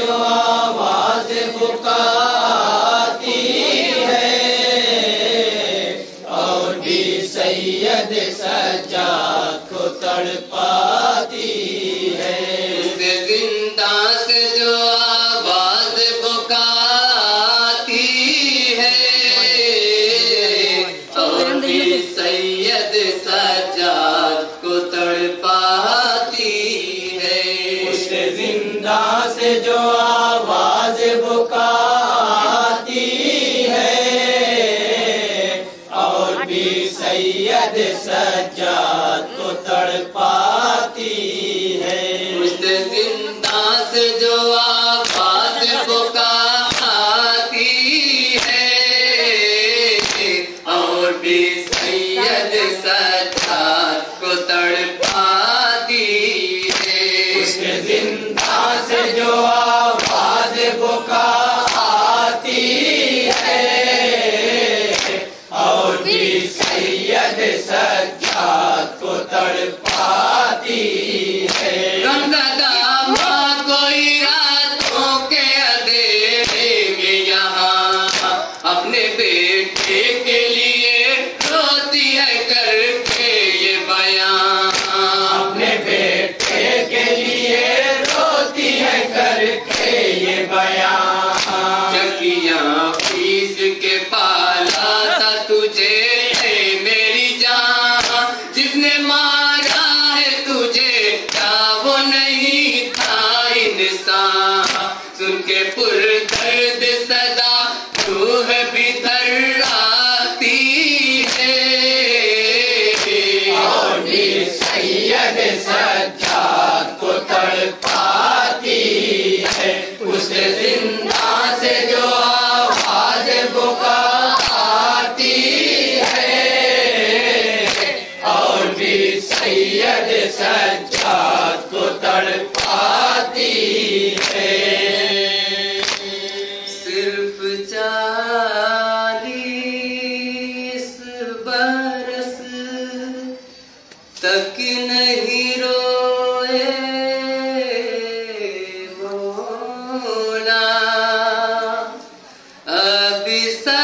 جو آواز بکاتی ہے اور بھی سید سجاد کو تڑپاتی ہے۔ اس زندہ سے جو آواز بکاتی ہے اور بھی سید سجاد کو تڑپاتی ہے۔ اس زندہ سے جو آواز بکاتی ہے اور بھی سید سجاد کو تڑپاتی ہے۔ اس زندہ سے جو آواز بکاتی ہے اور بھی سید سجاد کو تڑپاتی ہے۔ اس زندہ سے جو آواز بکاتی ہے اور بھی سید سجاد کو تڑپاتی ہے۔ غمزدہ ماں کوئی راتوں کے اندھیرے میں یہاں اپنے بیٹے کے لیے روتی ہے کر کے یہ بیان، اپنے بیٹے کے لیے روتی ہے کر کے یہ بیان۔ چکیاں پیس کے پالا تھا تجھے اے میری جان، جس نے مارا ہے تجھے کیا وہ نہیں تھا انسان؟ سن کے پر درد صدا روح بھی تھراتی ہے اور بھی سید سجاد کو تڑپاتی ہے۔ اس زندہ سے جو آواز بکاتی ہے اور بھی سید سجاد کو تڑپاتی ہے۔ صرف 40 برس تک نہیں روئے مولا، اب سجاد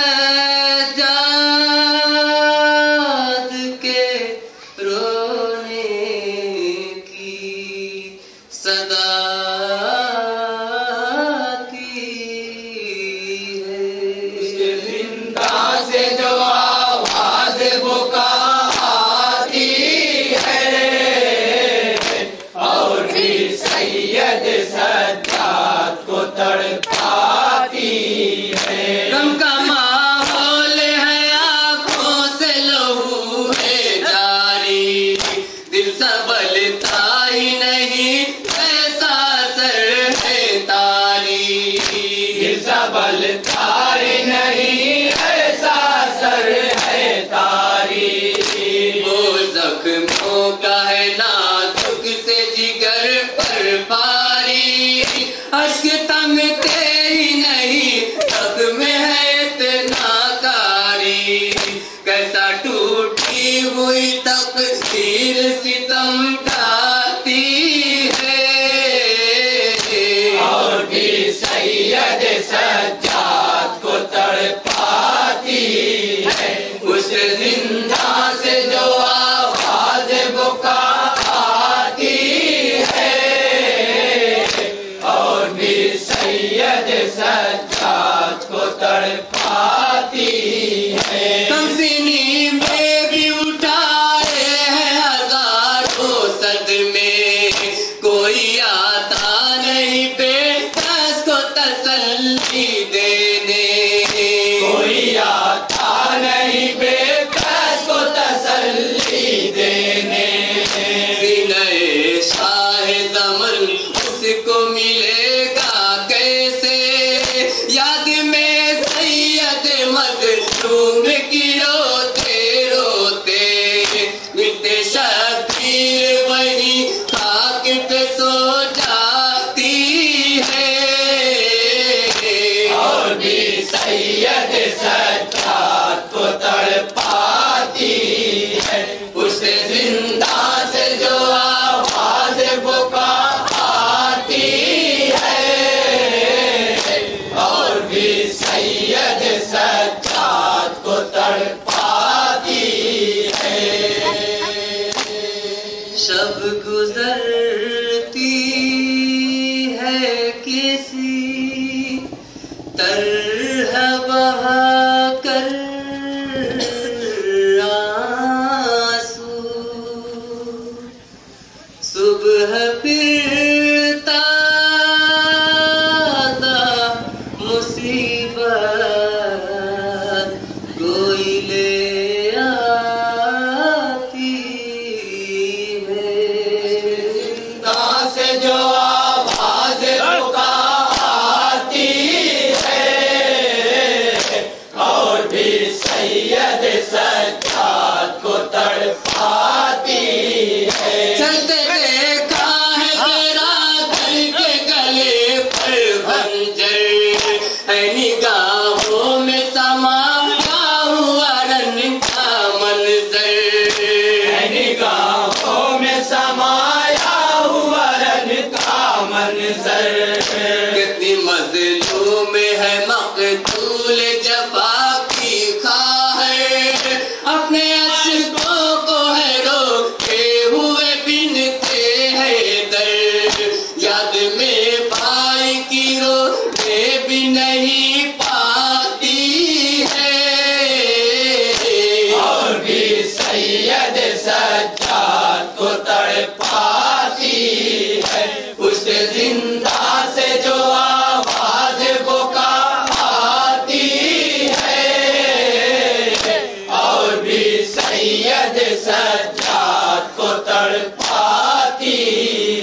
کے رونے کی صدا آتی ہے۔ زندہ سے جو آواز بکاتی ہے اور بھی سید سجاد کو تڑپاتی ہے۔ غم کا ماحول ہے، آنکھوں سے لہو ہے جاری، دل سنبھلتا ہی نہیں ایسا سر ہے تاری، دل سنبھلتا ہی نہیں ایسا سر ہے تاری۔ وہ زخموں کا ہے نازک سے جگر پر بھاری، اشک تھمتے ہی نہیں زخم ہے اتنا کاری، کیسا ٹوٹی ہوئی تقدیر ستم ڈھاتی ہے اور بھی سید سجاد کو تڑپاتی ہے۔ اس زندہ سے جو آواز بکاتی ہے اور بھی سید سجاد کو تڑپاتی ہے۔ کمسنی میں بھی اٹھائے ہیں ہزاروں صدمے، کوئی آتا نہیں بےکس کو تسلی دینے، کوئی آتا نہیں بےکس کو تسلی دینے۔ سینہ شاہ زمن اس کو ملے گا کیسے، یاد میں سید مظلوم کی روتے روتے، ملتے شبیر وہی خاک پہ سو جاتی ہے اور بھی سید سجاد کو تڑپاتی ہے۔ اس زندہ سے جو آواز بکاتی ہے کسی طرح بہا کر آنسو، صبح پھر تازہ مصیبت کوئی لے آتی ہے، کہاں سے جو آواز پکارتی ہے، اور بھی سید سجاد کو تڑپاتی ہے۔ چلتے دیکھا ہے برادر کے گلے پر خنجر، ہے نگاہوں میں سمایا ہوا رن کا منظر، ہے نگاہوں میں سمایا ہوا رن کا منظر۔ کتنی مظلوم ہے مقتول جفا کی خواہر، اپنے اشکوں کو ہے روکے ہوئے بنتے ہیں در، یاد میں بھائی کی رونے بھی نہیں پاتی ہے، اور بھی سید سجاد کو تڑپاتی ہے، اس زندہ سے جو آواز پکارتی ہے، اور بھی سید سجاد کو تڑپاتی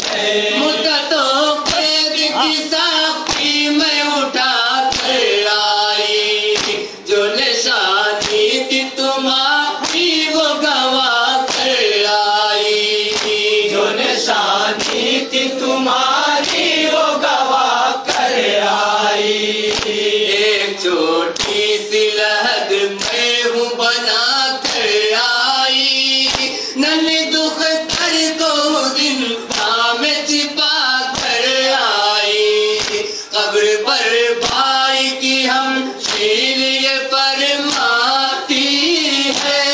ہے۔ مدتوں قید کی ساقی میں اٹھا کر آئی، جو نشانی تھی تمہاری وہ گوا کر آئی، جو نشانی تھی تمہاری وہ گوا کر آئی۔ ایک چھوٹی سی لحد میں ہوں بنا کر آئی، ننھے دکھ کر کو زندہ میں چھپا کر آئی، قبر پر بھائی کی ہم شیر یہ فرماتی ہے،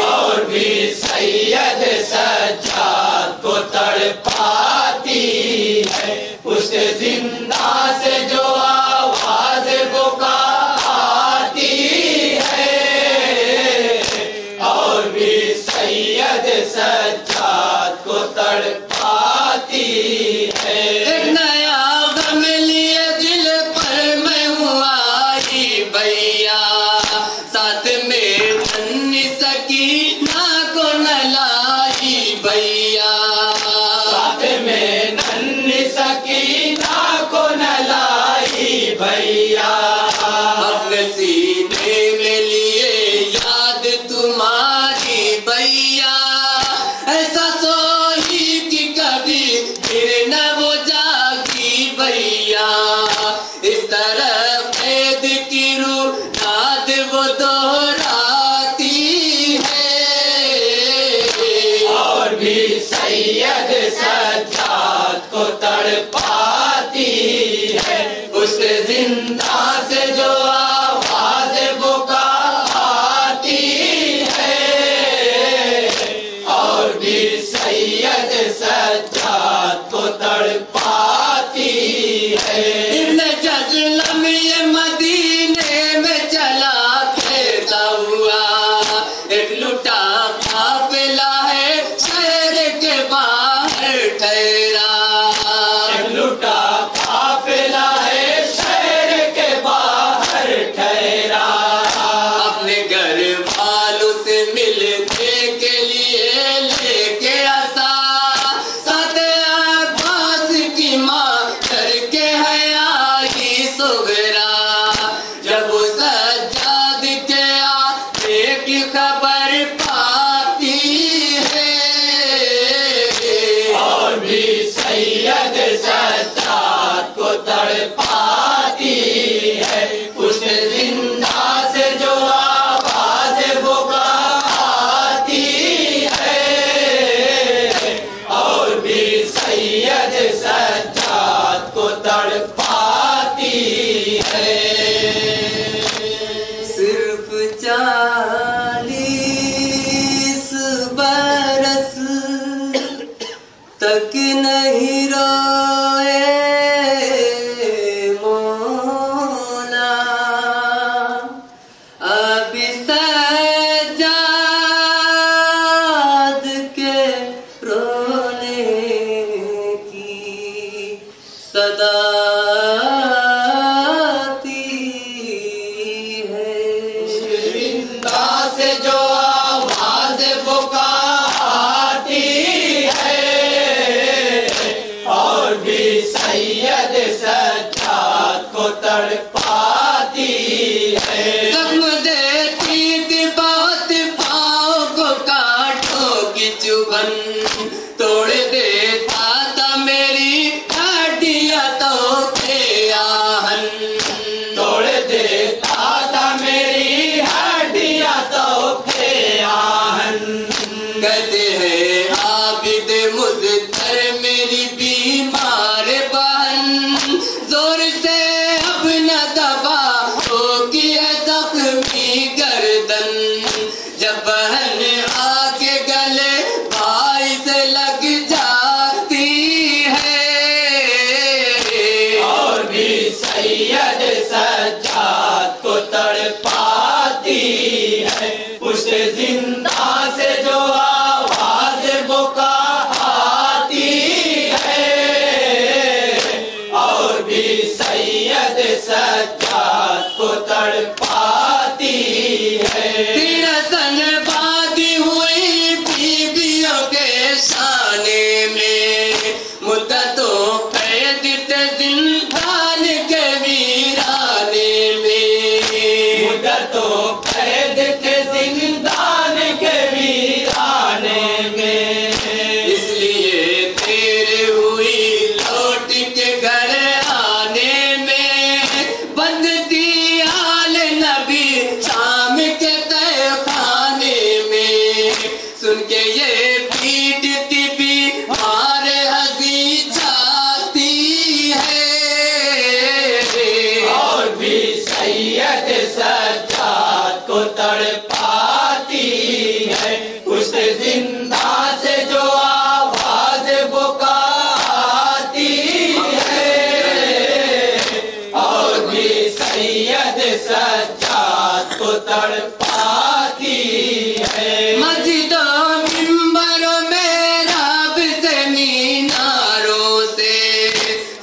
اور بھی سید سجاد کو تڑپاتی ہے، اس زندہ سے جو آواز پکارتی ہے، اور بھی سید سجاد کو تڑپاتی ہے۔ ایک نیا غم لیے دل پر میں ہوں آئی بھیا، ساتھ میں ننھی سکینہ کو نہ لائی بھیا، ساتھ میں ننھی سکینہ کو نہ لائی بھیا، اپنے سینے میں لیے یاد تمہاری بھیا، ایسا سوئی کہ کبھی پھر نہ وہ جاگی بھیا، اس طرح قید کی روح یاد وہ دہراتی ہے، اور بھی سید سجاد کو تڑپاتی ہے، اس زندہ سے جو آواز پکارتی ہے، اور بھی سید سجاد کو تڑپاتی ہے۔ ابن جزلم یہ مدینے میں چلا پھرتا ہوا، ایک لٹا قافلہ ہے شہر کے باہر ٹھہرا، ایک لٹا قافلہ ہے شہر کے صداتی ہے. زندہ سے جو آواز پکارتی ہے اور بھی سید سجاد کو تڑپاتی ہے. زخم دیتی تھی بہت پاؤں کو کانٹوں کی چبھن توڑ دیتا تھا میری ہڈیاں تو کے آہن. توڑ دیتا تھا میری ہڈیاں تو کے آہن. کہتے ہیں عابد مظفر میری بیمار بہن زور سے اب نہ دبا ہوگی ہے زخمی گردن. جب بہن آ کے گلے بھائی سے لگ جاتی ہے اور بھی سید سجاد کو تڑپاتی ہے. پشت زندہ سے جو آواز پکارتی ہے اور بھی سید سجاد کو تڑپاتی ہے. رسن بادی ہوئی بیویوں کے شانے میں مدتوں قید تھے زندان کے ویرانے میں. مدتوں قید تھے زندان کے ویرانے میں. اس لیے تیرے ہوئی لوٹ کے گھر آنے میں بند تھی آل نبی شام کے تہ خانے میں. سن کے یہ پیٹتی بیمار ہنسی جاتی ہے اور بھی سید سجاد کو تڑپاتی ہے. پشت زندہ سے جو آواز پکارتی ہے اور بھی سید سجاد کو تڑپاتی ہے. مسجدوں ممبروں میں رب سے میناروں سے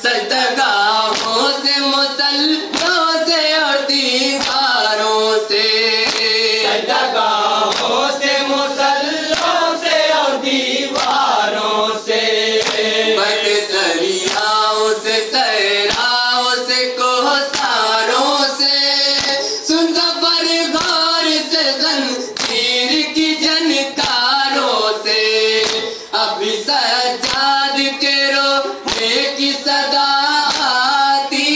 سجدگاہوں سے مصلوں سے اور دیواروں سے سجدگاہوں سے مصلوں سے اور دیواروں سے بدسریاؤں سے صحراؤں سے کوہساروں سے سن سفر غار سے زنجیر کی جھنکاروں سے ابھی سجاد کے رونے کی صدا آتی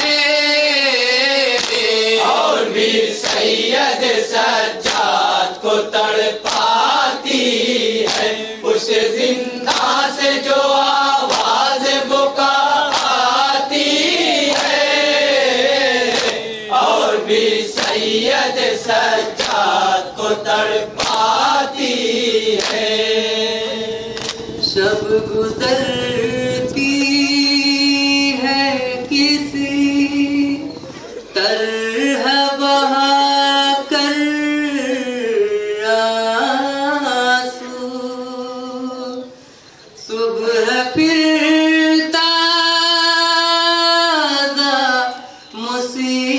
ہے اور بھی سید سجاد کو تڑپاتی ہے. پشت زندہ سے جو آواز پکارتی ہے اور بھی سید سجاد کو تڑپاتی ہے. شب گزرتی ہے کسی طرح بہا کر آنسو. صبح پھر تازہ مصیبت